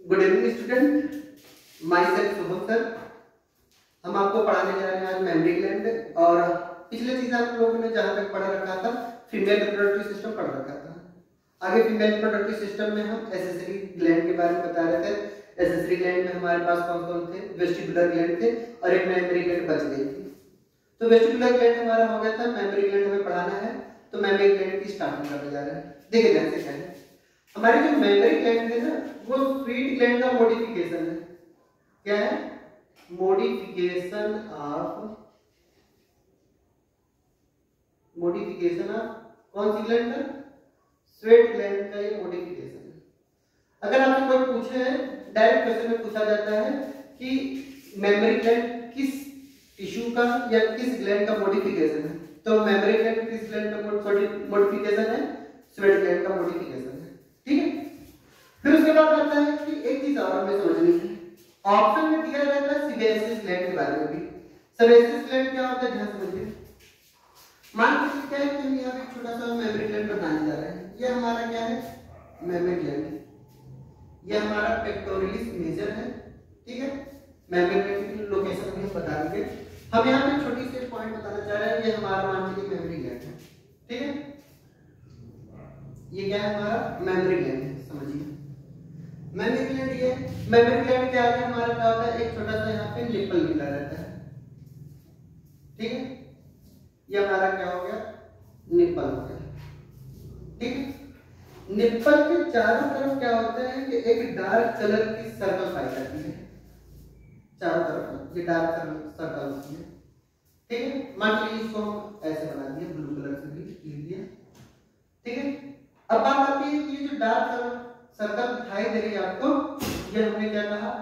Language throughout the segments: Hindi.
Good evening student, my self Shubham sir. हम आपको पढ़ाने जा रहे हैं आज मेमोरी ग्लैंड। और पिछले चीज आप लोगों ने जहां तक पढ़ा रखा था फीमेल रिप्रोडक्टिव सिस्टम पढ़ रखा था। आगे फीमेल रिप्रोडक्टिव सिस्टम में हम एसेसरी ग्लैंड के बारे में बता रहे थे। एसेसरी ग्लैंड में हमारे पास कौन कौन थे? वेस्टिबुलर ग्लैंड थे और एक मेमोरी ग्लैंड बच गई थी। तो वेस्टिबुलर ग्लैंड हमारा हो गया था, मेमोरी ग्लैंड हमें पढ़ाना है। तो मेमोरी ग्लैंड की स्टार्टिंग करने जा रहे हैं। देखिए ध्यान से क्या है, हमारी जो मेमोरी ग्लैंड है ना वो स्वीट ग्लैंड का मॉडिफिकेशन है। क्या है? मॉडिफिकेशन ऑफ कौन सी ग्लैंड का? स्वीट ग्लैंड का ये मॉडिफिकेशन है। अगर आपसे कोई पूछे, डायरेक्ट क्वेश्चन में पूछा जाता है कि मेमोरी ग्लैंड किस टिश्यू का या किस ग्लैंड का मॉडिफिकेशन है, तो मेमोरी ग्लैंड किस ग्लैंड का मॉडिफिकेशन है? स्वीट ग्लैंड का मॉडिफिकेशन है। ठीक है। फिर उसके बाद आता है कि एक चीज और हमें समझनी है, ऑप्शन में दिया रहता है सीबेसियस ग्लैंड के बारे में भी। सीबेसियस ग्लैंड क्या होता है ध्यान समझिए। मान लीजिए क्या है कि हम यहाँ पे छोटा सा मेमोरी ग्लैंड बनाने जा रहे हैं। ये हमारा क्या है? Memory gland. ये हमारा पेक्टोरियलिस मेजर है। ठीक है। मेमोरी ग्लैंड की लोकेशन भी हम बता देंगे। हम यहाँ पे छोटी सी पॉइंट बताना चाह रहे हैं, ये हमारा मान लीजिए मेमोरी ग्लैंड है। ठीक है। ये क्या है? हमारा मेमोरी ग्लैंड है, समझिए। मेमोरी ग्लैंड ये मेमोरी ग्लैंड के आगे हमारा क्या होता है? एक छोटा सा यहाँ पे निप्पल निकला रहता है। ठीक है। ये हमारा क्या हो गया? निप्पल हो गया। ठीक है। निप्पल के चारों तरफ क्या होता है कि एक डार्क कलर की सर्कल पाई जाती है। चारों तरफ ये डार्क सर्कल होती है। ठीक है। मान लीजिए इसको हम ऐसे बना दिए, ब्लू कलर से भी लिख दिया। ठीक है। अब बात आती है कि ये जो डार्क सर्कल दिखाई दे रही है आपको, ये हमने क्या कहा?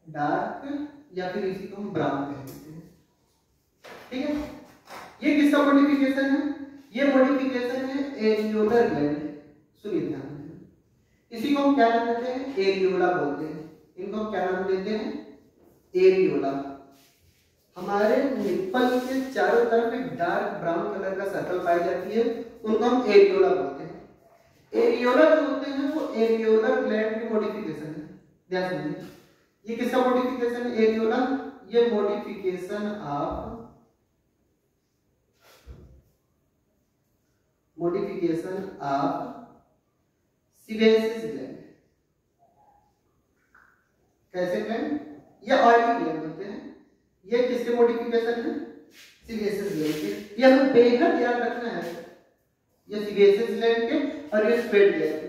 डार्क, या फिर इसी को हम ब्राउन कह देते हैं। ठीक है। ये किसका मॉडिफिकेशन है? ये मॉडिफिकेशन है एरियोलर ग्लैंड। सुनिए ध्यान से, इसी को हम क्या नाम देते हैं? एरियोला बोलते हैं। इनको हम क्या नाम देते हैं? एरियोला। हमारे निप्पल के चारों तरफ एक डार्क ब्राउन कलर का सर्कल पाई जाती है, उनको हम एरियोला बोलते हैं। एरियोला जो होते हैं वो एरियोलर ग्लैंड की मॉडिफिकेशन है। ध्यान समझिए, ये किसका मॉडिफिकेशन है? एरियोला। ये मॉडिफिकेशन ऑफ सीबेसियस ग्लैंड। कैसे ग्लैंड? ये ऑयली ग्लैंड होते हैं। ये किसके मॉडिफिकेशन है? सीबेसियस ग्लैंड के। ये हमें बेहद याद रखना है, ये सीबेसियस ग्लैंड के और ये स्वेट ग्लैंड की।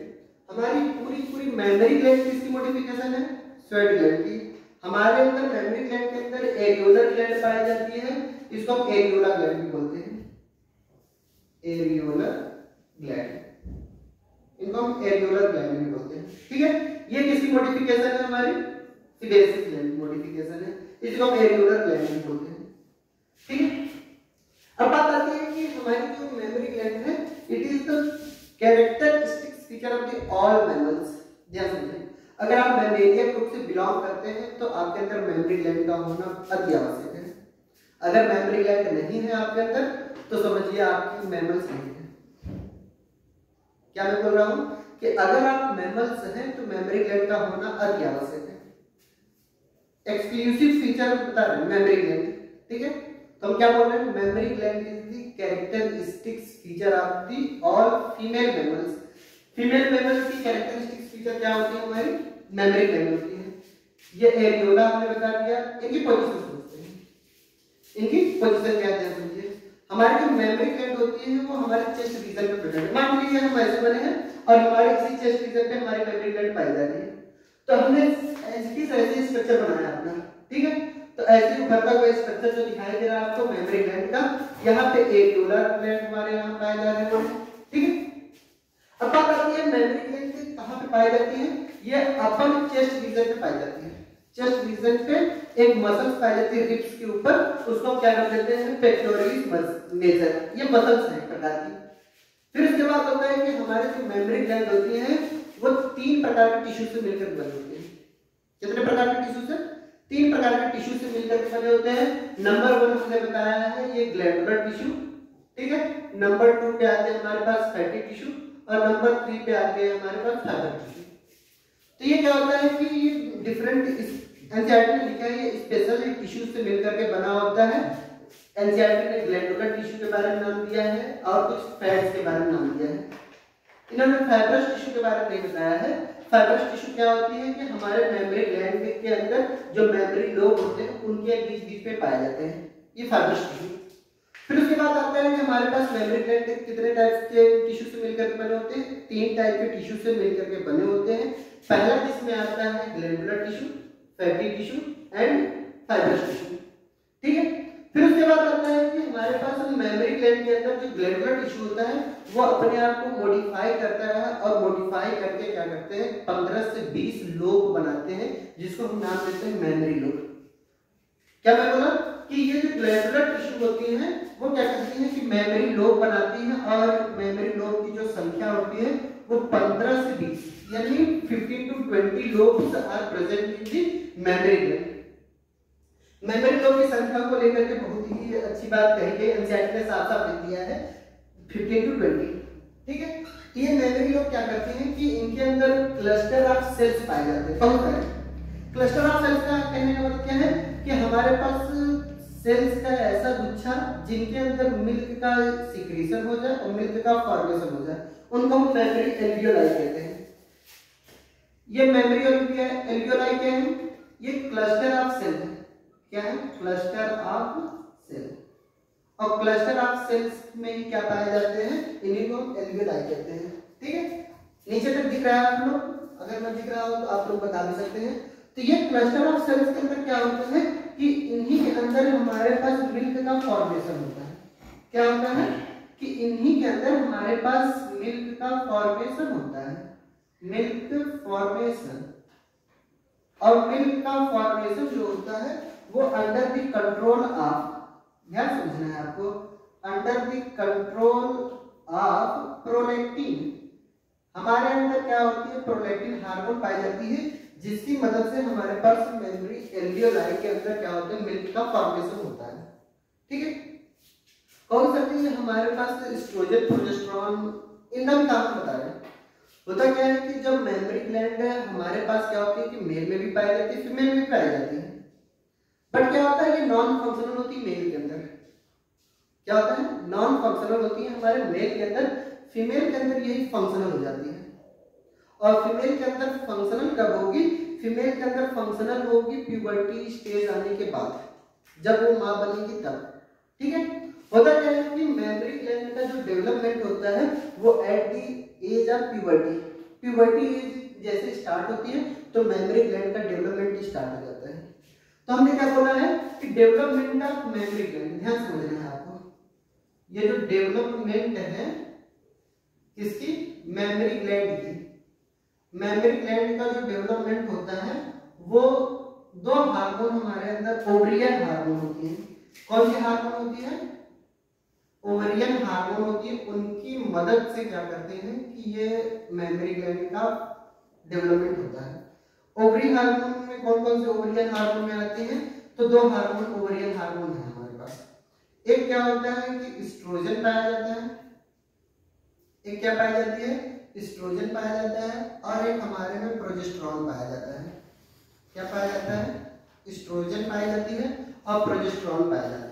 हमारी पूरी मेमोरी ग्लैंड किसकी मॉडिफिकेशन है? स्वेट ग्लैंड की। हमारे अंदर मेमोरी ग्लैंड के अंदर एरियोलर ग्लैंड पाई जाती है, इसको हम एरियोला ग्लैंड भी बोलते हैं। एरियोलर ग्लैंड, इनको हम एरियोलर ग्लैंड भी बोलते हैं। ठीक है। ये किसकी मॉडिफिकेशन है? हमारी सीबेसियस ग्लैंड की मॉडिफिकेशन है, इसको हम एरियोलर ग्लैंड भी बोलते हैं। ठीक है। अब बात आती है कि हमारी जो मेमोरी ग्लैंड है, it is the characteristic feature of the all mammals. ध्यान समझिए, अगर आप मैमेलियन ग्रुप से बिलोंग करते हैं तो आपके अंदर मेमोरी ग्लैंड का होना अति आवश्यक है। अगर मेमोरी ग्लैंड नहीं है आपके अंदर तो समझिए आपकी मैमल्स नहीं है। क्या मैं बोल रहा हूं कि अगर आप मैमल्स हैं तो मेमोरी ग्लैंड का होना अति आवश्यक है। एक्सक्लूसिव फीचर बता रहे हैं मेमोरी ग्लैंड। ठीक है। तो हम क्या बोल रहे हैं? Memory gland is the characteristics feature of the all female mammals. Female mammals की कैरेक्टरिस्टिक्स फीचर क्या होती है? हमारी मेमोरी ग्लैंड होती है। ये एरियोला हमने बता दिया। इनकी पोजीशन समझते हैं। इनकी पोजीशन क्या है समझिए। हमारी जो मेमोरी ग्लैंड होती है वो हमारे चेस्ट रीजन पे प्रेजेंट है। मान लीजिए हम ऐसे बने हैं और हमारे इसी चेस्ट रीजन पे हमारी मेमोरी ग्लैंड पाई जा रही है, तो हमने ऐसी स्ट्रक्चर बनाया अपना। ठीक है। तो ऐसे उभरता हुआ स्ट्रक्चर जो दिखाई दे रहा है आपको मेमोरी ग्लैंड का, यहाँ पे एरियोलर ग्लैंड हमारे यहाँ पाए जा रहे हैं। ठीक है। अब बात आती है मेमोरी ग्लैंड की कहाँ पे पाई जाती है? ये अपन चेस्ट रीजन पे पाई जाती है। चेस्ट रीजन पे एक मसल्स पाई जाती है रिब्स के ऊपर, उसको क्या नाम देते हैं? पेक्टोरियलिस मेजर। ये मसल्स हैं प्रकार की। फिर इसके बाद होता है कि हमारे जो मेमोरी ग्लैंड होती हैं वो 3 प्रकार के टिश्यू से मिलकर बने होते हैं। कितने प्रकार के टिश्यू से? 3 प्रकार के टिश्यू से मिलकर बने होते हैं। नंबर 1 हमने बताया है ये ग्लैंडुलर टिश्यू। ठीक है। नंबर 2 पे आते हैं हमारे पास फैटी टिश्यू और नंबर 3 पे आते हैं हमारे पास फाइबर टिश्यू। तो ये क्या होता है कि ये डिफरेंट एनसीईआरटी ने लिखा है ये स्पेशल टिश्यू से मिलकर के बना होता है। एनसीईआरटी ने ग्लैंडुलर टिश्यू के बारे में नाम दिया है और कुछ फैट्स के बारे में नाम दिया है। इन्होंने फाइब्रस टिश्यू के बारे में नहीं बताया है। फाइब्रस टिश्यू क्या होती है कि हमारे मेमोरी ग्लैंड के अंदर जो मेमोरी लोब होते हैं उनके बीच बीच में पाए जाते हैं, ये फाइब्रस टिश्यू। फिर उसके बाद आता है कि हमारे पास मेमोरी ग्लैंड कितने टाइप के टिश्यू से मिलकर के बने होते हैं, 3 टाइप के टिश्यू से मिलकर के बने होते हैं। पहला जिसमें आता है glandular tissue, fatty tissue and fibrous tissue, ठीक है। फिर उसके बाद आता है कि हमारे पास मेमोरी ग्लैंड के अंदर जो ग्लैंडुलर टिश्यू होता है वो अपने आप को मॉडिफाई करता है और मॉडिफाई करके क्या करते हैं 15 से 20 लोब बनाते हैं जिसको हम नाम देते हैं मेमोरी लोब। क्या मैं बोला कि ये जो ग्लैंडुलर टिश्यू होती है वो क्या करती है कि मेमोरी लोब बनाती है और मेमोरी लोब की जो संख्या होती है वो 15 से 20 यानी 15 to 20 lobes are present in the memory gland. Memory lobe की संख्या को लेकर के बहुत ही अच्छी बात कही गई, एनसीईआरटी ने साफ साफ लिख दिया है 15 to 20, ठीक है। ये मेमोरी लोब क्या करते हैं कि इनके अंदर क्लस्टर ऑफ सेल्स पाए जाते हैं, बहुत सारे क्लस्टर ऑफ सेल्स का कहने का मतलब क्या है कि हमारे पास सेल्स का ऐसा गुच्छा जिनके अंदर मिल्क का सिक्रीशन हो जाए और मिल्क का फॉर्मेशन हो जाए, उनको हम मेमोरी एल्वियोलाई कहते हैं। ये मेमोरी एल्वियोलाई क्या है, ये क्लस्टर ऑफ सेल है। क्या है, क्लस्टर ऑफ सेल। और क्लस्टर ऑफ सेल्स में ही क्या पाए जाते हैं, इन्हीं को हम एल्वियोलाई कहते हैं, ठीक है। नीचे तक दिख रहा है आप लोग, अगर न दिख रहा हो तो आप लोग बता भी सकते हैं। तो ये क्लस्टर ऑफ सेल्स के अंदर क्या होता है कि इन्हीं के अंदर हमारे पास मिल्क का फॉर्मेशन होता है। क्या होता है कि इन्हीं के अंदर हमारे पास मिल्क का फॉर्मेशन होता है, मिल्क फॉर्मेशन। और मिल्क का फॉर्मेशन जो होता है वो अंडर द कंट्रोल ऑफ, ध्यान समझना है आपको, under the control of prolactin. हमारे अंदर क्या होती है, प्रोलैक्टिन हार्मोन पाई जाती है जिसकी मदद से हमारे पास मेमोरी एल्वियोलाई के अंदर क्या होता है, मिल्क का फॉर्मेशन होता है, ठीक है। कौन सा चीज हमारे पास एस्ट्रोजन, प्रोजेस्टेरोन, इनका भी काम बता रहे हैं। होता क्या है कि जब मेमोरी ग्लैंड है हमारे पास क्या होती है कि मेल में भी पाई जाती है, फीमेल में भी पाई जाती है। बट क्या होता है, ये नॉन फंक्शनल होती है मेल के अंदर। क्या होता है, नॉन फंक्शनल होती है हमारे मेल के अंदर, फीमेल के अंदर यही फंक्शनल हो जाती है। और फीमेल के अंदर फंक्शनल कब होगी, फीमेल के अंदर फंक्शनल होगी प्यूबर्टी स्टेज आने के बाद, जब वो मां बनेगी तब, ठीक है। होता क्या है कि मेमोरी ग्लैंड का जो डेवलपमेंट होता है वो at the age of puberty, puberty age जैसे स्टार्ट होती है तो मेमोरी ग्लैंड का डेवलपमेंट स्टार्ट हो जाता है। तो हमने क्या बोला है कि डेवलपमेंट ऑफ मेमोरी ग्लैंड, ध्यान समझना है आपको, ये जो डेवलपमेंट है किसकी, मेमोरी ग्लैंड की। मेमोरी ग्लैंड का जो डेवलपमेंट होता है वो 2 हार्मोन हमारे अंदर ओवरियन हार्मोन होती है। कौन सी हार्मोन होती है, ओवरियन हार्मोन होती है। उनकी मदद से क्या करते हैं कि ये मेमोरी ग्लैंड का डेवलपमेंट होता है। ओवरी हार्मोन में कौन कौन से ओवरियन हार्मोन में आते हैं, तो 2 हार्मोन ओवरियन हार्मोन है हमारे पास। एक क्या होता है कि एस्ट्रोजन पाया जाता है, एक क्या पाई जाती है, एस्ट्रोजन पाया जाता है, और एक हमारे में प्रोजेस्टेरोन पाया जाता है। क्या पाया जाता है, एस्ट्रोजन पाई जाती है और प्रोजेस्टेरोन पाया जाता है।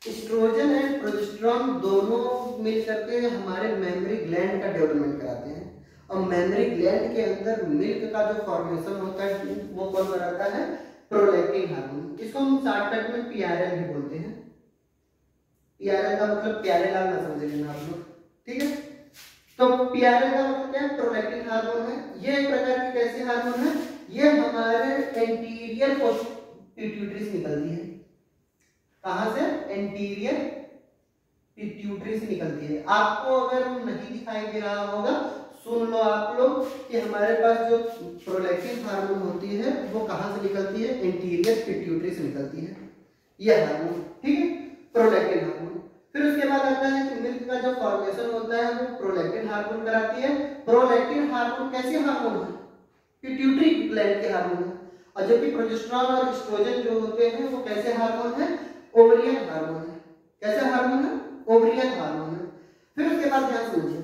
एस्ट्रोजन एंड प्रोजेस्टेरोन दोनों मिल करके हमारे मेमोरी ग्लैंड का डेवलपमेंट कराते हैं। और मेमोरी ग्लैंड के अंदर मिल्क का जो फॉर्मेशन होता है वो कौन कराता है, प्रोलैक्टिन हार्मोन। इसको हम शॉर्टकट में पीआरएल भी बोलते हैं। पीआरएल का मतलब प्यारे लाल ना समझ लेना आप लोग, ठीक है। तो पीआरएल का मतलब क्या है, प्रोलैक्टिन हार्मोन है। ये एक प्रकार की कैसी हार्मोन है, ये हमारे एंटीरियर पिट्यूटरी से निकलती है। कहां से, एंटीरियर पिट्यूटरी से निकलती है। आपको अगर नहीं दिखाई दे रहा होगा सुन लो आप लोग कि हमारे पास जो प्रोलैक्टिन हार्मोन होती है वो कहां से निकलती है, एंटीरियर पिट्यूटरी से निकलती है यह हार्मोन, ठीक है, प्रोलैक्टिन हार्मोन। फिर उसके बाद आता है कि मिल्क का जो फॉर्मेशन होता है वो प्रोलैक्टिन हार्मोन कराती है। प्रोलैक्टिन हार्मोन कैसे हार्मोन है, पिट्यूटरी ग्लैंड के हार्मोन है। और जबकि प्रोजेस्टेरोन और एस्ट्रोजन जो होते हैं वो कैसे हार्मोन है, ओवरियन हार्मोन है। कैसे हार्मोन है, ओवरियन हार्मोन है। फिर उसके बाद ध्यान समझिए,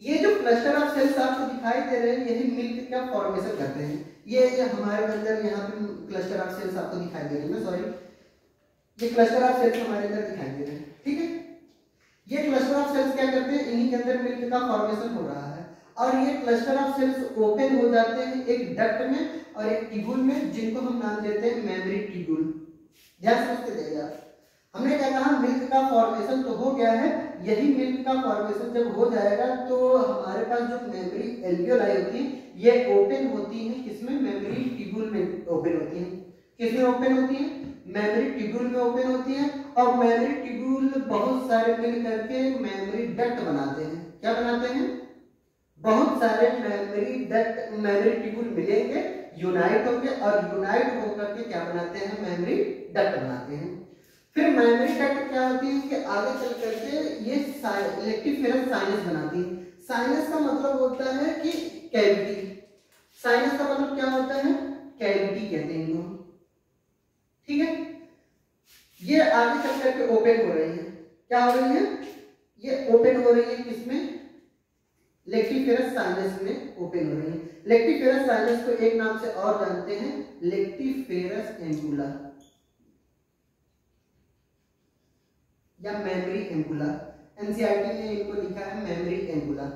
ये जो क्लस्टर ऑफ सेल्स आपको दिखाई दे रहे हैं यही मिल्क का फॉर्मेशन करते हैं। ये हमारे अंदर यहाँ पे क्लस्टर ऑफ सेल्स आपको दिखाई दे रहे हैं ना, सॉरी, ये क्लस्टर ऑफ सेल्स हमारे अंदर दिखाई दे रहे हैं, ठीक है। ये क्लस्टर ऑफ सेल्स क्या करते हैं, इन्हीं के अंदर मिल्क का फॉर्मेशन हो रहा है और ये क्लस्टर ऑफ सेल्स ओपन हो जाते हैं एक डक्ट में और एक ट्यूब्यूल में, जिनको हम नाम देते हैं मेमोरी ट्यूब्यूल। ध्यान से उसके देखिए आप, हमने क्या कहा, मिल्क का फॉर्मेशन तो हो गया है, यही मिल्क का फॉर्मेशन जब हो जाएगा तो हमारे पास जो मेमोरी एल्वियोलाई होती है ये ओपन होती है, किसमें, मेमोरी ट्यूब्यूल में ओपन होती है। किसमें ओपन होती है, मेमोरी ट्यूब्यूल में ओपन होती है और मेमोरी ट्यूब्यूल बहुत सारे मिल करके मेमोरी डक्ट बनाते हैं। क्या बनाते हैं, बहुत सारे मेमोरी डक्ट, मेमोरी ट्यूब्यूल मिलेंगे, यूनाइट होंगे और यूनाइट होकर के क्या बनाते हैं, मेमोरी डक्ट बनाते हैं। फिर मेमोरी डक्ट क्या होती है कि आगे चल करके ये इलेक्ट्रोफेरस साइनस बनाती है। साइनस का मतलब होता है कि कैविटी, साइनस का मतलब क्या होता है, कैविटी कहते हैं इनको, ठीक है। ये आगे चल करके ओपन हो रही है, क्या हो रही है, ये ओपन हो रही है किसमें, लेक्टिफेरस साइनस में ओपन हो रही है। लेक्टिफेरस साइनस को एक नाम से और जानते हैं, लेक्टिफेरस एम्पुला या मेमोरी एम्पुला। एनसीईआरटी ने इनको लिखा है मेमोरी एम्पुला।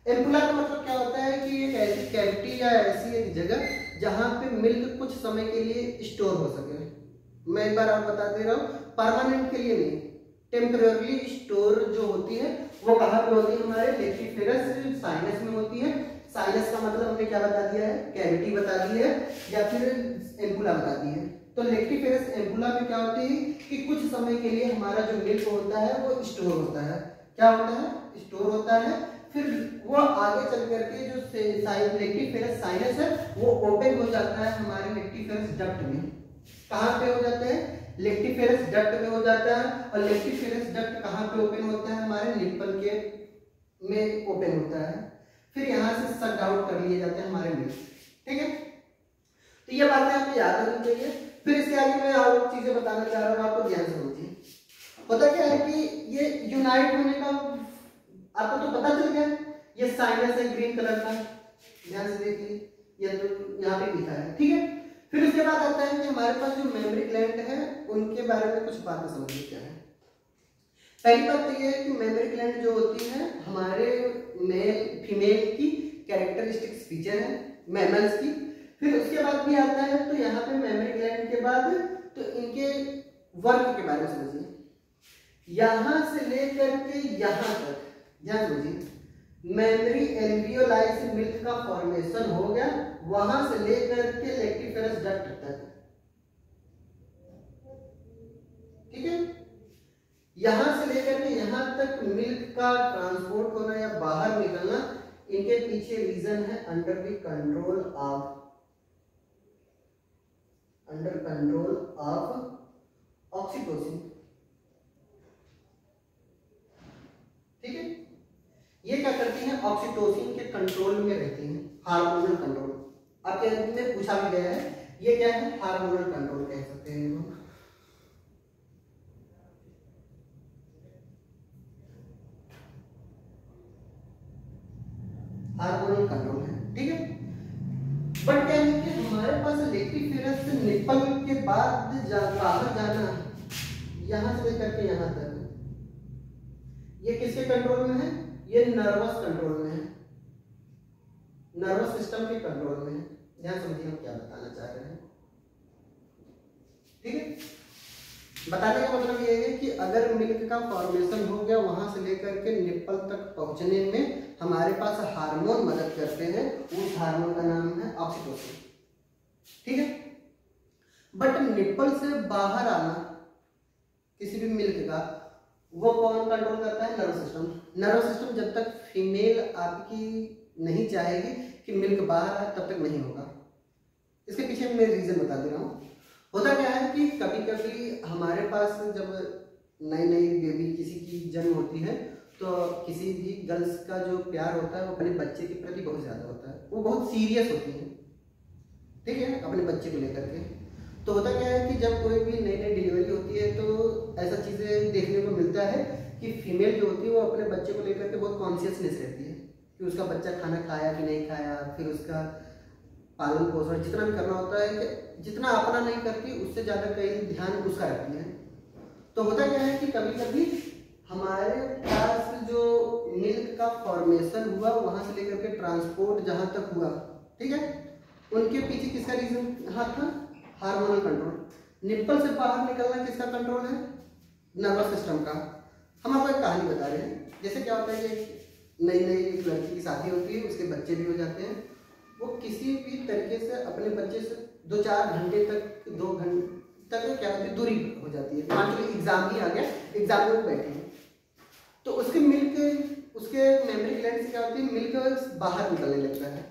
एम्पुला का मतलब क्या होता है कि एक ऐसी कैविटी या ऐसी एक जगह जहां पे मिल्क कुछ समय के लिए स्टोर हो सके। मैं एक बार आपको बता दे रहा हूँ, परमानेंट के लिए नहीं, टेम्पररी स्टोर जो होती है वो कहाँ पे होती है, हमारे लेक्टिफेरस साइनस में होती है। साइनस का मतलब हमने क्या बता दिया है, कैविटी बता दी है या फिर एम्पुला बता दी है। तो लेक्टिफेरस एम्पुला में क्या होती है कि कुछ समय के लिए हमारा जो मिल्क होता है वो स्टोर होता है। क्या होता है, स्टोर होता है। फिर वो आगे चल करके जो लेक्टिफेरस साइनस है वो ओपन हो जाता है हमारे लेक्टिफेरस डक्ट में। कहाँ पे हो जाता है, लेक्टिफेरस डक्ट में हो जाता है। और लेक्टिफेरस डक्ट कहाँ पे ओपन होता है, हमारे निप्पल के में ओपन होता है। फिर यहाँ से सक आउट कर लिए जाते हैं हमारे मिल्क, ठीक है। तो ये बातें आपको याद रखनी चाहिए। फिर इसके आगे मैं और चीजें बताना चाह रहा हूँ, आपको ध्यान से समझिए। पता क्या है कि ये यूनाइट होने का आपको तो पता चल गया, ये साइनस है ग्रीन कलर का, ध्यान से देखिए, ये तो यहाँ पे लिखा है, ठीक है। फिर उसके बाद आता है कि हमारे पास जो मेमोरी ग्लैंड है उनके बारे में कुछ बातें समझिए क्या है। पहली बात तो ये है कि मेमोरी ग्लैंड जो होती है हमारे मेल फीमेल की कैरेक्टरिस्टिक्स फीचर है, मैमल्स की। फिर उसके बाद भी आता है तो यहाँ पे मेमोरी ग्लैंड के बाद तो इनके वर्क के बारे में समझिए। यहाँ से लेकर के यहाँ तक ध्यान समझिए, मेमोरी एल्वियोलाई से मिल्क का फॉर्मेशन हो गया, वहां से लेकर के लेक्टिफेरस डक्ट तक, ठीक है। यहां से लेकर के यहां तक मिल्क का ट्रांसपोर्ट होना या बाहर निकलना, इनके पीछे रीजन है अंडर कंट्रोल ऑफ ऑक्सीटोसिन, ठीक है। ये क्या करती हैं, ऑक्सीटोसिन के कंट्रोल में रहती हैं, हार्मोनल कंट्रोल। आपके में पूछा भी गया है, ये क्या है, हार्मोनल कंट्रोल कह सकते हैं इनको। हार्मोनल कंट्रोल है, ठीक है। बट क्या है कि हमारे पास लेक्टिफेरस से निप्पल के बाद बाहर जाना, यहां से लेकर के यहां तक, ये किसके कंट्रोल में है, ये नर्वस कंट्रोल में है, नर्वस सिस्टम के कंट्रोल में है। ध्यान समझिए हम क्या बताना चाह रहे हैं, ठीक है। बताने का मतलब ये है कि अगर मिल्क का फॉर्मेशन हो गया, वहां से लेकर के निप्पल तक पहुंचने में हमारे पास हार्मोन मदद करते हैं, उस हार्मोन का नाम है ऑक्सीटोसिन, ठीक है। बट निप्पल से बाहर आना किसी भी मिल्क का, वो कौन कंट्रोल करता है, नर्वस सिस्टम। नर्वस सिस्टम जब तक फीमेल आपकी नहीं चाहेगी कि मिल्क बाहर आए तब तक नहीं होगा। इसके पीछे मैं रीजन बता दे रहा हूँ। होता क्या है कि कभी कभी हमारे पास जब नई नई बेबी किसी की जन्म होती है तो किसी भी गर्ल्स का जो प्यार होता है वो अपने बच्चे के प्रति बहुत ज़्यादा होता है, वो बहुत सीरियस होती है, ठीक है, अपने बच्चे को लेकर के। तो होता क्या है कि जब कोई भी नई नई डिलीवरी होती है तो ऐसा चीज़ें देखने को मिलता है कि फीमेल जो होती है वो अपने बच्चे को लेकर के बहुत कॉन्शियसनेस रहती है, कि उसका बच्चा खाना खाया कि नहीं खाया, फिर उसका पालन पोषण जितना भी करना होता है कि जितना अपना नहीं करती उससे ज़्यादा कई ध्यान उसका रखती है। तो होता क्या है कि कभी कभी हमारे पास जो मिल्क का फॉर्मेशन हुआ वहाँ से लेकर के ट्रांसपोर्ट जहाँ तक हुआ, ठीक है, उनके पीछे किसका रीजन हाथ था? Hormonal control. निप्पल से बाहर निकलना किसका कंट्रोल है? नर्वस सिस्टम का। हम आपको एक कहानी बता रहे हैं। जैसे क्या होता है कि नई नई एक लड़की की शादी होती है, उसके बच्चे भी हो जाते हैं, वो किसी भी तरीके से अपने बच्चे से 2-4 घंटे तक 2 घंटे तक क्या होती है दूरी हो जाती है। मान लो एग्जाम ही आ गया, एग्जाम में बैठे हैं तो उसके मिल्क उसके मेमोरी ग्लैंड से क्या होती है मिल्क बाहर निकलने लगता है।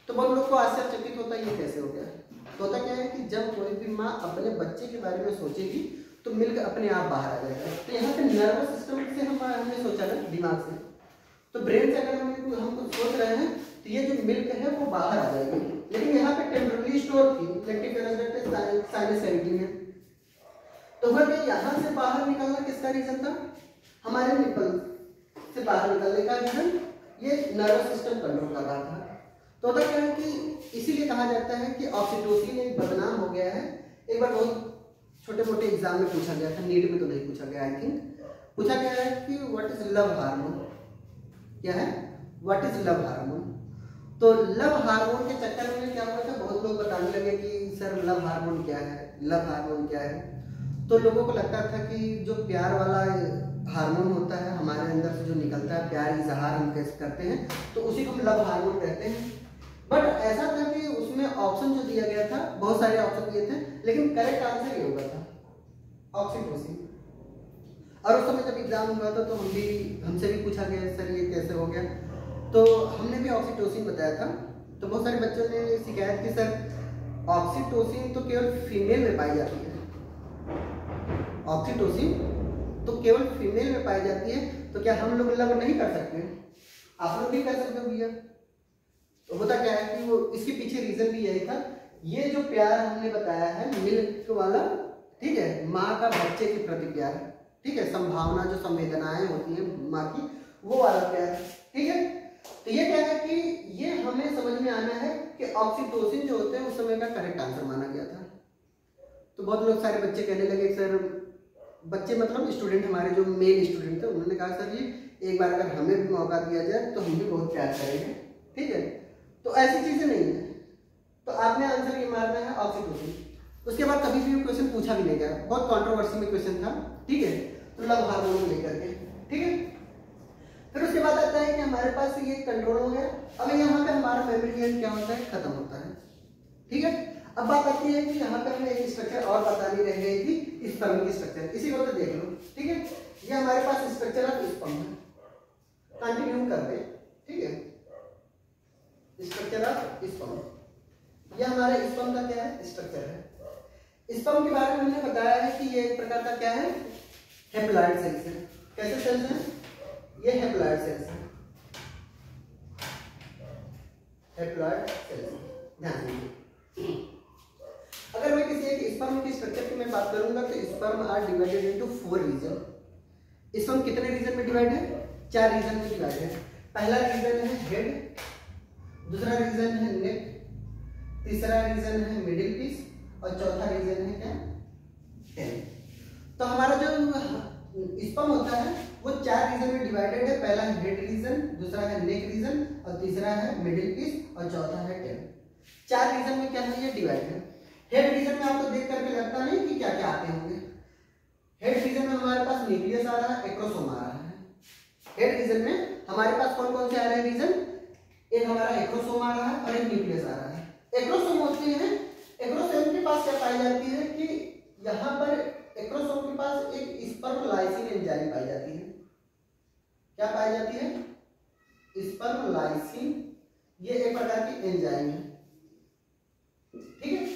तो बहुत लोग को आश्चर्यचकित होता है ये कैसे हो गया। तो होता क्या है कि जब कोई भी माँ अपने बच्चे के बारे में सोचेगी तो मिल्क अपने आप बाहर आ जाएगा। तो यहाँ पे नर्वस सिस्टम से हमने सोचा ना, दिमाग से, तो ब्रेन से अगर हम कुछ सोच रहे हैं तो ये जो मिल्क है वो बाहर आ जाएगी। लेकिन यहाँ पे टेम्पररी स्टोर थी साइनस में। तो वह यहाँ से बाहर निकलना किसका रीजन था? हमारे निप्पल से बाहर निकलने का रीजन ये नर्वस सिस्टम कंट्रोल कर रहा था। तो होता क्या है कि इसीलिए कहा जाता है कि ऑक्सीटोसिन एक बदनाम हो गया है। एक बार बहुत छोटे मोटे एग्जाम में पूछा गया था, नीट में तो नहीं पूछा गया, आई थिंक पूछा गया है कि व्हाट इज लव हार्मोन। क्या है? What is love hormone. तो लव हार्मोन के चक्कर में क्या हुआ था, बहुत लोग बताने लगे कि सर लव हार्मोन क्या है, लव हार्मोन क्या है। तो लोगों को लगता था कि जो प्यार वाला हार्मोन होता है हमारे अंदर से जो निकलता है, प्यार इजहार हम कैसे करते हैं, तो उसी को हम लव हार्मोन कहते हैं। बट ऐसा था कि उसमें ऑप्शन जो दिया गया था, बहुत सारे ऑप्शन दिए थे, लेकिन करेक्ट आंसर ये होगा था ऑक्सीटोसिन। और उस समय जब एग्जाम हुआ था तो हमसे भी पूछा गया सर ये कैसे हो गया, तो हमने भी ऑक्सीटोसिन बताया था। तो बहुत सारे बच्चों ने शिकायत की सर ऑक्सीटोसिन तो केवल फीमेल में पाई जाती है, ऑक्सीटोसिन तो केवल फीमेल में पाई जाती है, तो क्या हम लोग लव नहीं कर सकते? आप लोग भी कर सकते हो भैया। तो होता क्या है कि वो इसके पीछे रीजन भी यही था, ये जो प्यार हमने बताया है मिल्क वाला, ठीक है, माँ का बच्चे के प्रति प्यार, ठीक है, संभावना जो संवेदनाएं होती है माँ की, वो वाला प्यार, ठीक है। तो ये क्या है कि ये हमें समझ में आना है कि ऑक्सीटोसिन जो होते हैं उस समय का करेक्ट आंसर माना गया था। तो बहुत लोग सारे बच्चे कहने लगे सर, बच्चे मतलब स्टूडेंट, हमारे जो मेल स्टूडेंट थे, उन्होंने कहा सर जी एक बार अगर हमें भी मौका दिया जाए तो हम भी बहुत प्यार करेंगे, ठीक है। तो ऐसी चीजें नहीं है। तो आपने आंसर ये मारना है ऑक्सीटोसिन। उसके बाद कभी भी क्वेश्चन पूछा भी नहीं गया, बहुत कंट्रोवर्सी में क्वेश्चन था, ठीक है, तो लव हार्मोन लेकर के, ठीक है। फिर उसके बाद आता है कि हमारे पास ये कंट्रोल हो गया। अब यहाँ पे हमारा मेमोरी ग्लैंड क्या होता है, खत्म होता है, ठीक है। अब बात आती है कि यहाँ पे हमें एक स्ट्रक्चर और बतानी रह गई थी, स्पर्म की स्ट्रक्चर, इसी को तो देख लो, ठीक है। ये हमारे पास स्ट्रक्चर ऑफ स्पर्म है, कंटिन्यू कर दे, ठीक है। स्ट्रक्चर ऑफ स्पर्म, ये हमारे स्पर्म का क्या है, स्ट्रक्चर है। स्पर्म के बारे में हमने बताया है कि ये एक प्रकार का क्या है, हैप्लॉइड सेल्स है। कैसे सेल्स हैं? ये हैप्लॉइड सेल्स है, हैप्लॉइड सेल्स, ध्यान दीजिए। अगर मैं किसी एक स्पर्म के स्ट्रक्चर की मैं बात करूंगा तो sperm are divided into 4 region. Sperm कितने रीजन में डिवाइड है? 4 रीजन में डिवाइड है। पहला रीजन है हेड, दूसरा रीजन है नेक, तीसरा रीजन है मिडिल पीस और चौथा रीजन है क्या, टेल। तो हमारा जो स्पर्म होता है वो 4 रीजन में डिवाइडेड है। पहला है हेड रीजन, दूसरा है नेक रीजन और तीसरा है मिडिल पीस और चौथा है टेल। 4 रीजन में क्या है, ये डिवाइड है। हेड रीजन में आपको देख करके लगता नहीं कि क्या क्या आते होंगे। हेड रीजन में हमारे पास न्यूक्लियस आ रहा है, एक्रोसोम आ रहा है। हेड रीजन में हमारे पास कौन कौन से आ रहे हैं रीजन, एक हमारा एक्रोसोम आ रहा है और एक न्यूक्लियस आ रहा है। एक्रोसोम होते हैं, एक्रोसोम के पास क्या पाई जाती है कि यहाँ पर एक्रोसोम के पास एक स्पर्म लाइसिन एंजाइम पाई जाती है। क्या पाई जाती है, स्पर्म लाइसिन, ये एक प्रकार की एंजाइम है, ठीक है।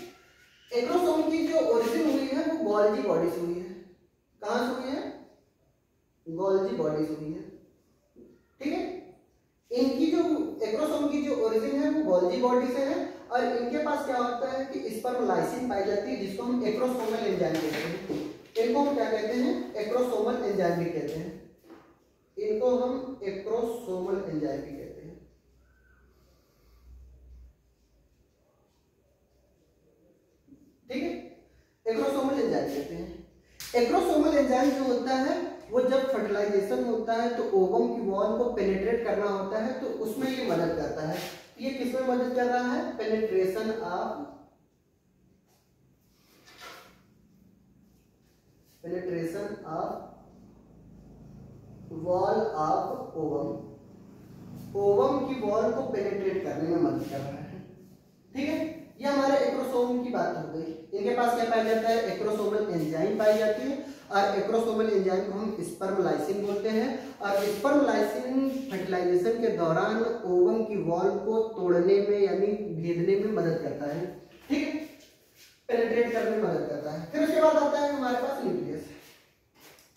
एक्रोसोम की जो ओरिजिन हुई है वो गोल्जी बॉडी से हुई है। कहां से हुई है, गोल्जी बॉडी से हुई है, ठीक है। इनकी जो एक्रोसोम की जो ओरिजिन है वो गोल्जी बॉडी से है और इनके पास क्या होता है कि स्पर्म लाइसिन पाई जाती है जिसको हम एक्रोसोमल एंजाइम कहते हैं। इनको हम क्या कहते हैं, एक्रोसोमल एंजाइम भी कहते हैं। इनको हम एक्रोसोमल एंजाइम भी कहते हैं, कहते हैं। एक्रोसोमल एंजाइम जो होता है वो जब फर्टिलाइजेशन होता है तो ओवम की वॉल को पेनिट्रेट करना होता है, तो उसमें ये मदद करता है। ये किसमें मदद कर रहा है? Penetration of wall of ovum. Ovum की वॉल को पेनिट्रेट करने में मदद कर रहा है। ठीक है, ये हमारे एक्रोसोम की बात हो गई। इनके पास क्या पाया जाता है? एक्रोसोमल एंजाइम पाई जाती है, और एक्रोसोमल एंजाइम को हम स्पर्म लाइसिन बोलते हैं। और स्पर्म लाइसिन फर्टिलाइजेशन के दौरान ओवम की वॉल को तोड़ने में यानी भेदने में मदद करता है। ठीक है, पेनिट्रेट करने में मदद करता है। फिर उसके बाद आता है हमारे पास न्यूक्लियस।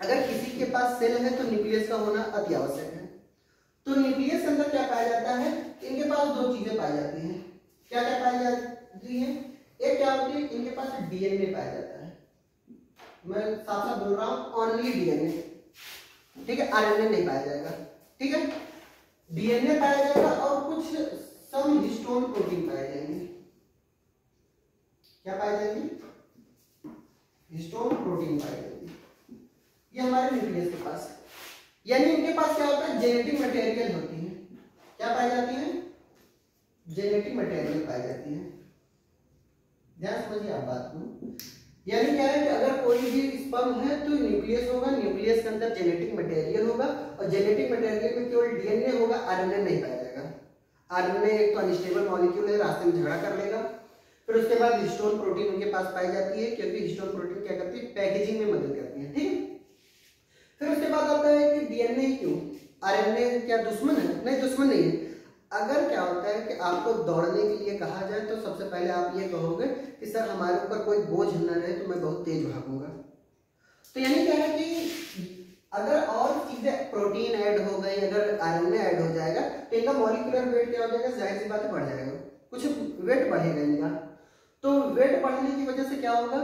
अगर किसी के पास सेल है तो न्यूक्लियस का होना अति आवश्यक है। तो न्यूक्लियस के अंदर क्या पाया जाता है? इनके पास दो चीजें पाई जाती हैं। क्या क्या पाई जाती है? एक क्या होती है, इनके पास डीएनए पाया जाता है। मैं साफ साफ बोल रहा हूं, ओनली डीएनए। ठीक है, आरएनए नहीं पाया जाएगा। ठीक है, डीएनए पाया जाएगा और कुछ सम हिस्टोन प्रोटीन पाए जाएंगे। क्या पाए जाएंगे? हिस्टोन प्रोटीन पाए जाएंगे। ये हमारे न्यूक्लियस के पास, यानी इनके पास क्या होता है? जेनेटिक मटेरियल होती है। क्या पाई जाती है? जेनेटिक मटेरियल पाई जाती है। ध्यान समझिए आप बात को। यानी क्या है कि अगर कोई भी स्पर्म है तो न्यूक्लियस होगा, न्यूक्लियस के अंदर जेनेटिक मटेरियल होगा, और जेनेटिक मटेरियल में केवल डीएनए होगा, आरएनए नहीं पाया जाएगा। आरएनए एक तो अनस्टेबल मॉलिक्यूल है, रास्ते में झगड़ा कर लेगा। फिर उसके बाद हिस्टोन प्रोटीन उनके पास पाई जाती है, क्योंकि हिस्टोन प्रोटीन क्या करती है? पैकेजिंग में मदद करती है। ठीक है, फिर उसके बाद आता है कि डीएनए क्यों? आरएनए क्या दुश्मन है? नहीं, दुश्मन नहीं है। अगर क्या होता है कि आपको दौड़ने के लिए कहा जाए तो सबसे पहले आप ये कहोगे कि सर हमारे ऊपर कोई बोझ न रहे तो मैं बहुत तेज भागूंगा। तो यानी क्या है कि अगर और चीजें प्रोटीन ऐड हो गई, अगर आरएनए ऐड हो जाएगा तो इनका मॉलिक्यूलर वेट क्या हो जाएगा? जाहिर सी बात है बढ़ जाएगा, कुछ वेट बढ़ेगा इनका। तो वेट बढ़ने की वजह से क्या होगा?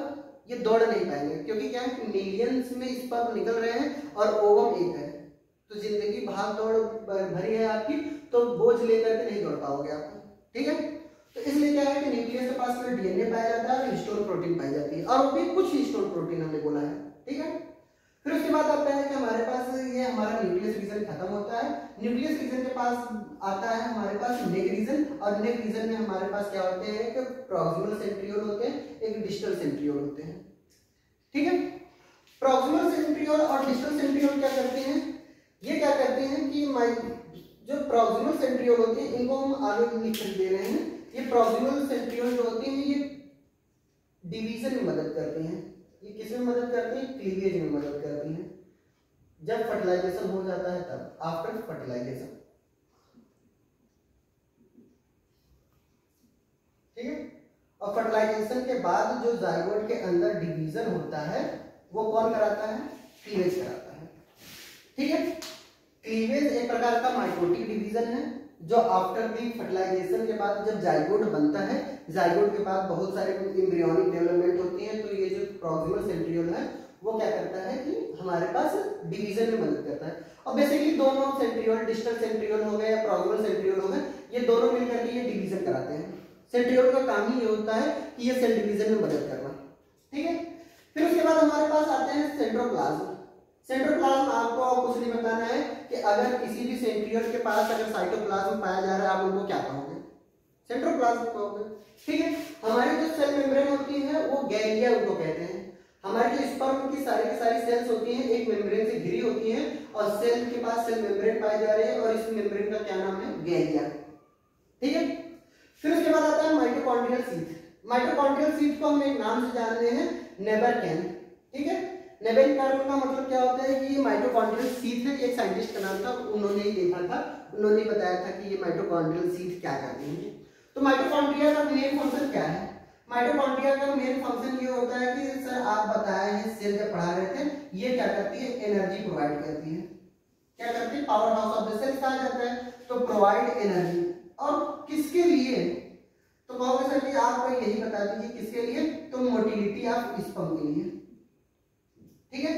ये दौड़ नहीं पाएंगे, क्योंकि क्या है कि मिलियंस में स्पर्म निकल रहे हैं और ओवम एक है। तो जिंदगी भाग दौड़ भरी है आपकी, तो बोझ लेकर के नहीं दौड़ पाओगे आप। ठीक है, तो इसलिए क्या है कि न्यूक्लियस के पास में डीएनए पाया जाता है और हिस्टोन प्रोटीन पाई जाती है, और वो भी कुछ हिस्टोन प्रोटीन हमने बोला है। ठीक है, फिर उसके बाद आता है कि हमारे पास ये हमारा न्यूक्लियस रीजन खत्म होता है। न्यूक्लियस रीजन के पास आता है हमारे पास नेक रीजन, और नेक रीजन में हमारे पास क्या होते हैं? कि प्रॉक्सिमल सेंट्रियोल होते हैं, एक डिस्टल सेंट्रियोल होते हैं। ठीक है, प्रॉक्सिमल सेंट्रियोल और डिस्टल सेंट्रियोल क्या करते हैं? ये क्या करते हैं कि जो प्रॉक्सिमल सेंट्रियोल होते हैं इनको हम आगे लिख दे रहे हैं। ये प्रॉक्सिमल सेंट्रियोल जो होते हैं ये डिवीजन में मदद करते हैं। ये किसमें मदद करती है? क्लीवेज में मदद करती है। जब फर्टिलाइजेशन हो जाता है तब, आफ्टर फर्टिलाइजेशन। ठीक है, और फर्टिलाइजेशन के बाद जो जाइगोट के अंदर डिवीजन होता है वो कौन कराता है? क्लीवेज कराता है। ठीक है, क्लीवेज एक प्रकार का माइटोटिक डिवीजन है, जो आफ्टर दी फर्टिलाइजेशन के बाद जब जाइगोट बनता है, जाइगोट के बाद बहुत सारे एम्ब्रियोनिक डेवलपमेंट होती है, तो ये जो प्रॉक्सिमल सेंट्रियोल है वो क्या करता है कि हमारे पास डिवीजन में मदद करता है। और बेसिकली दोनों सेंट्रियोल, डिस्टल सेंट्रियोल हो गए या प्रॉक्सिमल सेंट्रियोल हो गए, ये दोनों मिलकर के ये डिवीजन कराते हैं। सेंट्रियोल का काम ही ये होता है कि ये सेल डिवीजन में मदद करना। ठीक है, फिर उसके बाद हमारे पास आते हैं सेंट्रोप्लाज्म। सेंट्रोप्लाज्म आपको कुछ नहीं बताना है कि अगर किसी भी सेंट्रियोल के पास अगर साइटोप्लाज्म पाया जा रहा है, आप उनको क्या कहोगे? सेंट्रोप्लाज्म कहोगे। ठीक है, हमारी जो सेल मेम्ब्रेन होती है वो गैलिया उनको कहते हैं। हमारी जो स्पर्म की सारी सेल्स होती हैं एक मेम्ब्रेन से घिरी होती हैं, और सेल के पास सेल मेम्ब्रेन पाए जा रहे हैं, और इस मेम्ब्रेन का क्या नाम है? गैलिया। ठीक है, फिर उसके बाद आता है माइटोकॉन्ड्रियल शीथ। माइटोकॉन्ड्रियल शीथ को हम एक नाम से जानते हैं, नेबरकैन। ठीक है, नेबरकैन का मतलब क्या होता है कि ये माइटोकॉन्ड्रियल शीथ है। एक साइंटिस्ट का नाम था, उन्होंने ही देखा था, उन्होंने बताया था कि ये माइटोकॉन्ड्रियल शीथ क्या करती है। तो माइटोकॉन्ड्रिया का मेन फंक्शन क्या है? माइटोकॉन्ड्रिया का मेन फंक्शन ये होता है कि सर आप बताए हैं सेल जब पढ़ा रहे थे, ये क्या करती है? एनर्जी प्रोवाइड करती है। क्या करती है? Power house of the cell कहा जाता है। तो प्रोवाइड एनर्जी, और किसके लिए? तो कहोगे सर कि आप यही बता दीजिए किसके लिए? तो मोटिलिटी ऑफ स्पर्म के लिए। ठीक है,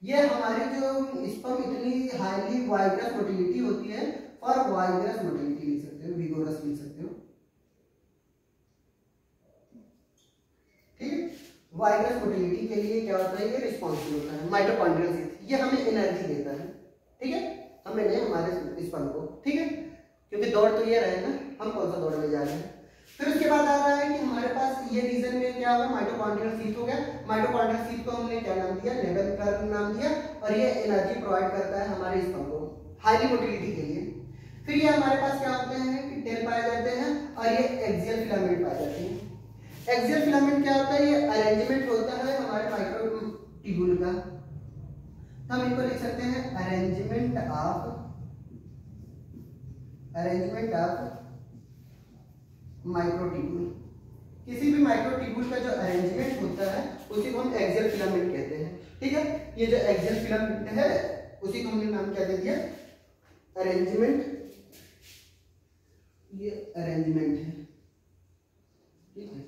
ये हमारी जो स्पर्म इतनी हाईली वाइब्रस मोटिलिटी होती है, और वाइब्रस मोटिलिटी लिख सकते हो, विगोरस लिख सकते हो। ठीक है, वाइब्रेस मोटिलिटी के लिए क्या होता है, ये रिस्पॉन्सिबल होता है। माइटोकॉन्ड्रियल शीथ ये हमें एनर्जी देता है, ठीक है, हमें नहीं, हमारे स्पर्म को, ठीक है, क्योंकि दौड़ तो ये रहे ना, हम कौन सा दौड़ने जा रहे हैं। फिर उसके बाद आ रहा है कि हमारे पास ये रीजन में क्या होगा, माइटोकॉन्ड्रियल शीथ हो गया। माइटोकॉन्ड्रियल शीथ को हमने क्या नाम दिया, लेवल कर नाम दिया, और ये एनर्जी प्रोवाइड करता है हमारे स्पर्म को हाईली मोटिलिटी के लिए। फिर ये हमारे पास क्या होते हैं कि टेल पाए जाते हैं, और ये एक्सियल फिलामेंट पाए जाते हैं। एक्सियल फिलामेंट क्या होता है, ये अरेंजमेंट होता है हमारे माइक्रोट्यूब्यूल का। तो हम इनको लिख सकते हैं अरेंजमेंट ऑफ माइक्रोट्यूब्यूल। किसी भी माइक्रोट्यूब्यूल का जो अरेंजमेंट होता है उसी को हम एक्सियल फिलामेंट कहते हैं, ठीक है। ये जो एक्सियल फिलामेंट है उसी को हमने नाम क्या दे दिया, अरेंजमेंट। ये अरेंजमेंट है, ठीक है,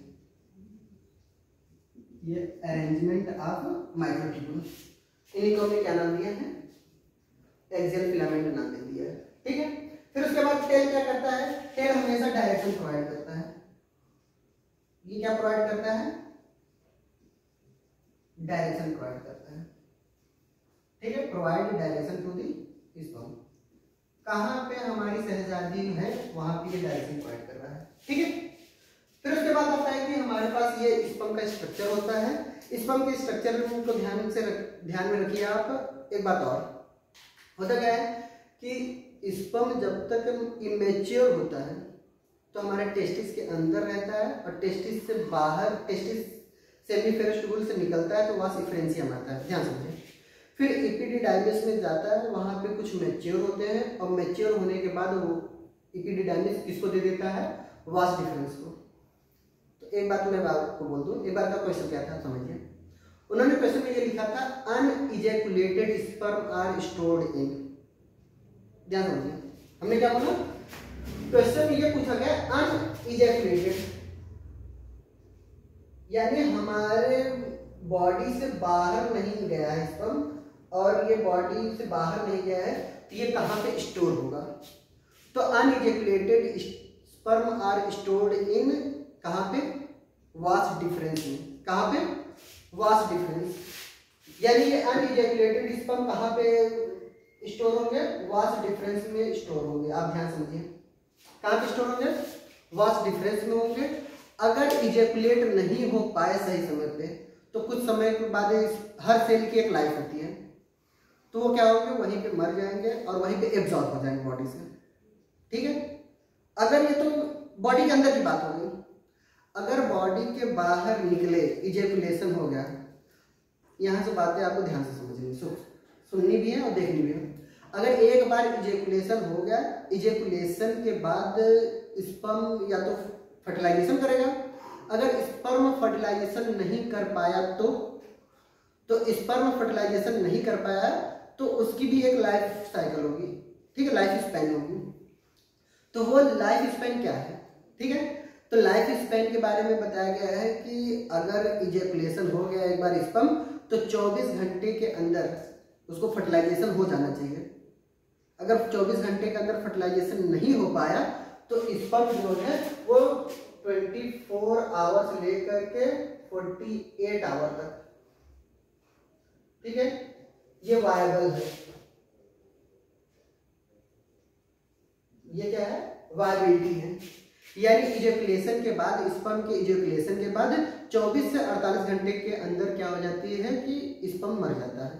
ये अरेंजमेंट ऑफ माइक्रोट्यूब्यूल, इन्हीं को हमने क्या नाम दिया है, एक्सियल फिलामेंट नाम दे दिया है, ठीक है। फिर उसके बाद टेल क्या करता है, टेल हमेशा डायरेक्शन प्रोवाइड करता है। ये क्या प्रोवाइड करता है, डायरेक्शन प्रोवाइड करता है, ठीक है, provide direction to the sperm. कहां पे हमारी शहजादी है वहां पे ये डायरेक्शन प्रोवाइड कर रहा है, ठीक है। फिर उसके बाद आता है कि हमारे पास ये स्पर्म का स्ट्रक्चर होता है। स्पर्म के स्ट्रक्चर को ध्यान में रखिए आप। एक बात और होता क्या है कि स्पर्म जब तक इमेच्योर होता है तो हमारे टेस्टिस के अंदर रहता है, और टेस्टिस से बाहर, टेस्टिस सेमीफेरस ट्यूब्यूल से निकलता है तो वहां इफ्रेंसियम आता है, ध्यान समझिए। फिर इपिडिडाइमिस में जाता है, वहां पे कुछ मैच्योर होते हैं, और मैच्योर होने के बाद वो इपिडिडाइमिस किसको दे देता है, वास डिफरेंस को। तो एक बात मैं आपको बोल दूं, एक बार का क्वेश्चन क्या था समझिए। उन्होंने क्वेश्चन में ये लिखा था अनइजैकुलेटेड स्पर्म आर स्टोर्ड इन, ध्यान समझिए। हमने क्या बोला, क्वेश्चन ये पूछा गया अनइजैकुलेटेड, यानी हमारे बॉडी से बाहर नहीं गया है स्पर्म, और ये बॉडी से बाहर नहीं गया है, तो ये कहां पे स्टोर होगा। तो अनइजैकुलेटेड स्पर्म आर स्टोर्ड इन कहां पे, वास डिफरेंस में। कहां पे, वास डिफरेंस, यानी ये अनइजैकुलेटेड स्पर्म कहां पे स्टोर होंगे, वास डिफरेंस में स्टोर होंगे। आप ध्यान समझिए, कहां पे स्टोर होंगे, वास डिफरेंस में होंगे। अगर इजैकुलेट नहीं हो पाए सही समय पे, तो कुछ समय के बाद हर सेल की एक लाइफ होती है, तो वो क्या होंगे, वहीं पे मर जाएंगे और वहीं पे एब्जॉर्ब हो जाएंगे बॉडी से, ठीक है। अगर ये तो बॉडी के अंदर की बात हो गई, अगर बॉडी के बाहर निकले, इजैकुलेशन हो गया, यहां से बातें आपको ध्यान से समझनी, सुननी भी है और देखनी भी है। अगर एक बार इजैकुलेशन हो गया, इजैकुलेशन के बाद स्पर्म या तो फर्टिलाइजेशन करेगा, अगर स्पर्म फर्टिलाइजेशन नहीं कर पाया तो स्पर्म फर्टिलाइजेशन नहीं कर पाया तो उसकी भी एक लाइफ साइकिल होगी, ठीक है, लाइफ स्पैन होगी। तो वो लाइफ स्पैन क्या है, ठीक है। तो लाइफ स्पैन के बारे में बताया गया है कि अगर इजैकुलेशन हो गया एक बार स्पर्म, तो 24 घंटे के अंदर उसको फर्टिलाइजेशन हो जाना चाहिए। अगर 24 घंटे के अंदर फर्टिलाइजेशन नहीं हो पाया तो स्पर्म जो है वो 24 आवर से लेकर के 48 आवर तक, ठीक है, ये वायबल है। ये क्या है, वायबिलिटी है, यानी इजैकुलेशन के बाद, स्पर्म के इजैकुलेशन के बाद 24 से 48 घंटे के अंदर क्या हो जाती है कि स्पर्म मर जाता है,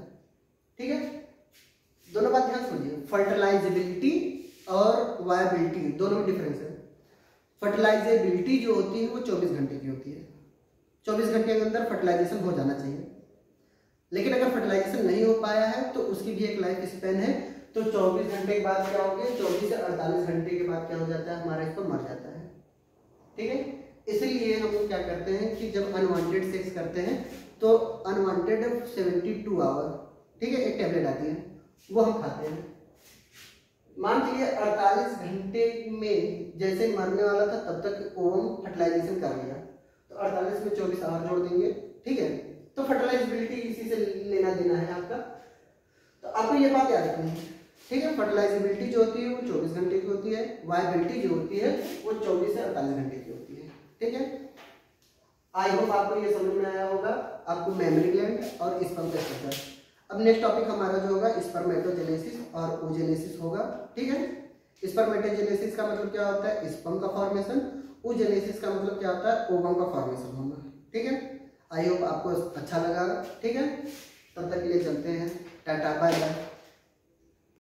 ठीक है। दोनों बात ध्यान समझिए, फर्टिलाइजेबिलिटी और वायबिलिटी दोनों में डिफरेंस है। फर्टिलाइजेबिलिटी जो होती है वो 24 घंटे की होती है, 24 घंटे के अंदर फर्टिलाइजेशन हो जाना चाहिए। लेकिन अगर फर्टिलाइजेशन नहीं हो पाया है तो उसकी भी एक लाइफ स्पैन है, तो 24 घंटे के बाद क्या होंगे, 24 से 48 घंटे के बाद क्या हो जाता है, हमारा स्पर्म मर जाता है, ठीक है। इसलिए हम लोग क्या करते हैं कि जब अनवांटेड सेक्स करते हैं तो अनवांटेड 72 आवर, ठीक है, एक टेबलेट आती है वो हम खाते हैं। मान लीजिए 48 घंटे में जैसे मरने वाला था तब तक ओवम फर्टिलाइजेशन कर लिया, तो 48 में 24 आवर जोड़ देंगे, ठीक है। तो फर्टिलाइजेबिलिटी इसी से लेना देना है आपका, तो आपको ये बात याद रखनी है, ठीक है। फर्टिलाइजेबिलिटी जो होती है वो 24 घंटे की होती है, वायबिलिटी जो होती है वो 24 से 48 घंटे की होती है, ठीक है। आई होप आपको ये समझ में आया होगा, आपको मेमरी ग्लैंड और स्पर्म का स्ट्रक्चर। अब नेक्स्ट टॉपिक हमारा जो होगा स्पर्मेटोजेनेसिस और ओजेनेसिस होगा। ठीक है, स्पर्मेटोजेनेसिस का मतलब क्या होता है, स्पर्म का फॉर्मेशन। ओजेनेसिस का मतलब क्या होता है, ओवम का फॉर्मेशन होना। ठीक है, आई होप आपको अच्छा लगा। ठीक है, तब तक के लिए चलते हैं, टाटा बाय बाय।